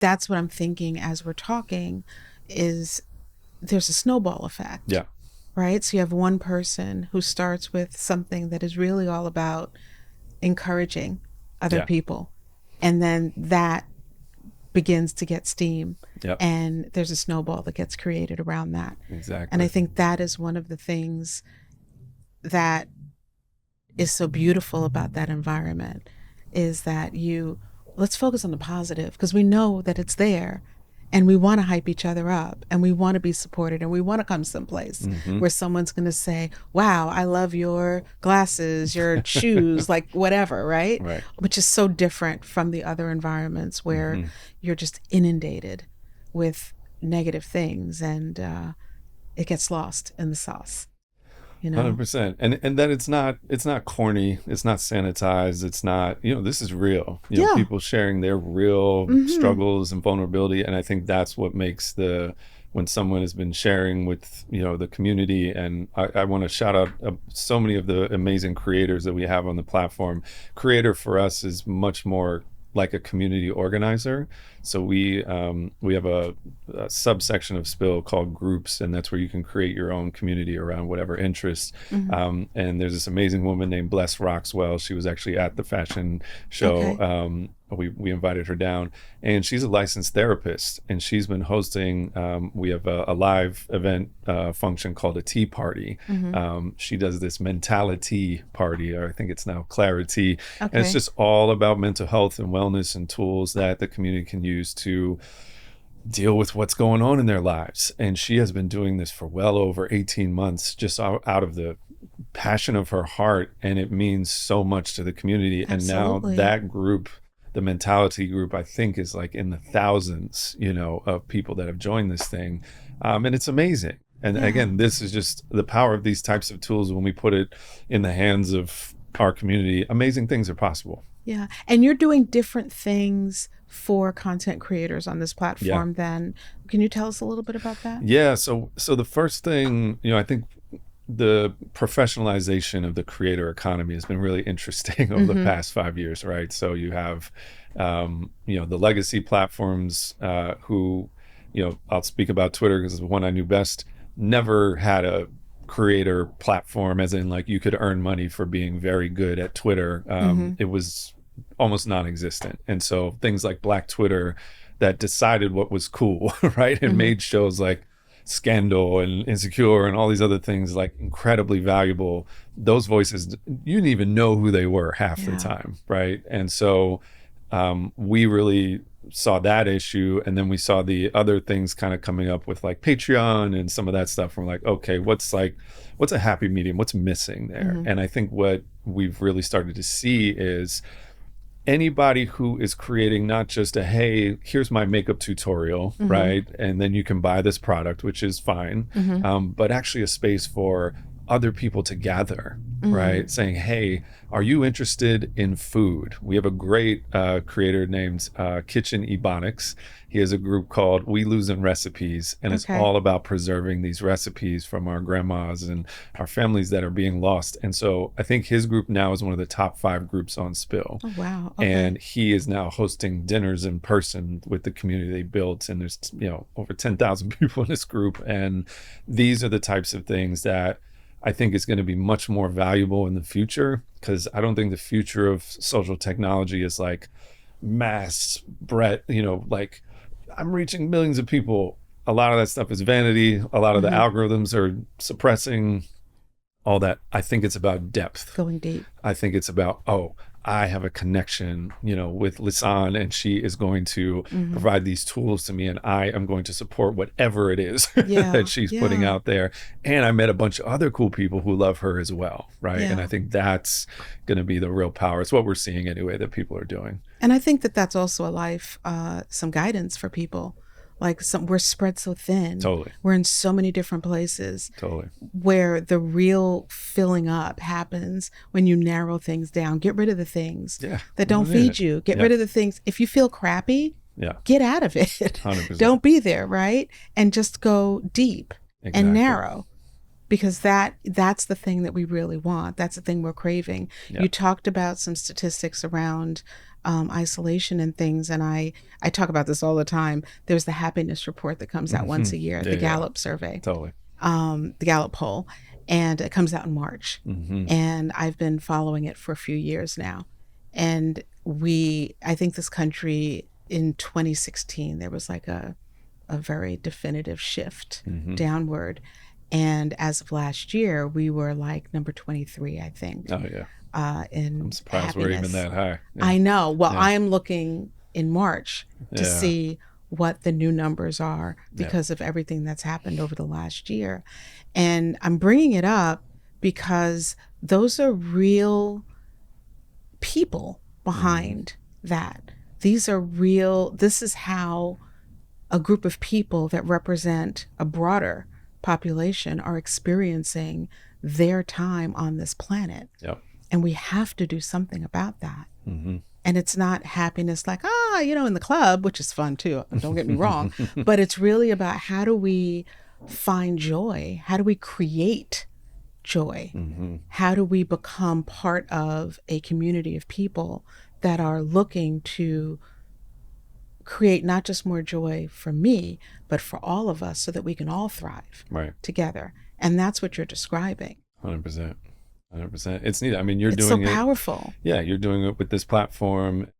that's what I'm thinking as we're talking is there's a snowball effect. Yeah. Right? So you have one person who starts with something that is really all about encouraging other Yeah. people. And then that begins to get steam. Yep. And there's a snowball that gets created around that. Exactly. And I think that is one of the things that is so beautiful about that environment is that let's focus on the positive because we know that it's there and we want to hype each other up and we want to be supported and we want to come someplace where someone's going to say, wow, I love your glasses, your shoes, like whatever, right? Right. Which is so different from the other environments where you're just inundated with negative things and it gets lost in the sauce. 100%. And that it's not corny, it's not sanitized, it's not, this is real. People sharing their real struggles and vulnerability. And I think that's what makes when someone has been sharing with, the community. And I want to shout out so many of the amazing creators that we have on the platform. Creator for us is much more like a community organizer. So we have a subsection of Spill called groups, and that's where you can create your own community around whatever interests. And there's this amazing woman named Bless Roxwell. She was actually at the fashion show. Okay. We invited her down, and she's a licensed therapist, and she's been hosting. We have a live event function called a tea party. She does this mentality party, or I think it's now clarity. Okay. And it's just all about mental health and wellness and tools that the community can use to deal with what's going on in their lives. And she has been doing this for well over 18 months, just out of the passion of her heart. And it means so much to the community. Absolutely. And now that group, the mentality group, I think is like in the thousands, of people that have joined this thing. And it's amazing. And again, this is just the power of these types of tools. When we put it in the hands of our community, amazing things are possible. Yeah. And you're doing different things for content creators on this platform then. Can you tell us a little bit about that? Yeah. So the first thing, I think the professionalization of the creator economy has been really interesting over the past 5 years, right? So you have, the legacy platforms who, I'll speak about Twitter because it's the one I knew best, never had a creator platform as in like you could earn money for being very good at Twitter. It was almost non-existent. And so things like Black Twitter that decided what was cool, right? And made shows like Scandal and Insecure and all these other things like incredibly valuable. Those voices, you didn't even know who they were half the time, right? And so we really saw that issue, and then we saw the other things kind of coming up with like Patreon and some of that stuff. We're like, okay, what's a happy medium? What's missing there? And I think what we've really started to see is anybody who is creating not just hey, here's my makeup tutorial, right? And then you can buy this product, which is fine, but actually a space for other people to gather, right? Saying, hey, are you interested in food? We have a great creator named Kitchen Ebonics. He has a group called We Losing Recipes, and it's all about preserving these recipes from our grandmas and our families that are being lost. And so I think his group now is one of the top 5 groups on Spill. Oh, wow. Okay. And he is now hosting dinners in person with the community they built. And there's, over 10,000 people in this group. And these are the types of things that I think is going to be much more valuable in the future, because I don't think the future of social technology is like mass breadth, like I'm reaching millions of people. A lot of that stuff is vanity. A lot of the algorithms are suppressing all that. I think it's about depth. Going deep. I think it's about, I have a connection, with Lisane, and she is going to provide these tools to me, and I am going to support whatever it is that she's putting out there. And I met a bunch of other cool people who love her as well, right? And I think that's going to be the real power. It's what we're seeing anyway that people are doing. And I think that that's also a life, some guidance for people. Like we're spread so thin. Totally. We're in so many different places. Totally. Where the real filling up happens when you narrow things down. Get rid of the things that don't feed you. Get rid of the things. If you feel crappy, get out of it. 100%. Don't be there, right? And just go deep and narrow. because that's the thing that we really want. That's the thing we're craving. Yeah. You talked about some statistics around isolation and things, and I talk about this all the time. There's the happiness report that comes out once a year, Yeah, the yeah, Gallup survey, totally. the Gallup poll, and it comes out in March. Hmm. And I've been following it for a few years now. And I think this country in 2016, there was like a very definitive shift Hmm. downward. And as of last year, we were like number 23, I think, Oh yeah, I'm in surprised we're even happiness. that high. Yeah, I know. Well, yeah, I am looking in March to yeah, see what the new numbers are yeah. because of everything that's happened over the last year. And I'm bringing it up because those are real people Hmm. behind that. These are real, this is how a group of people that represent a broader population are experiencing their time on this planet. Yep. And we have to do something about that. Hmm. And it's not happiness like, in the club, which is fun too, don't get me wrong, but it's really about how do we find joy? How do we create joy? Hmm. How do we become part of a community of people that are looking to create not just more joy for me, but for all of us so that we can all thrive Right. together? And that's what you're describing. 100%. 100%. It's neat. I mean, you're It's so doing it. powerful. Yeah, you're doing it with this platform.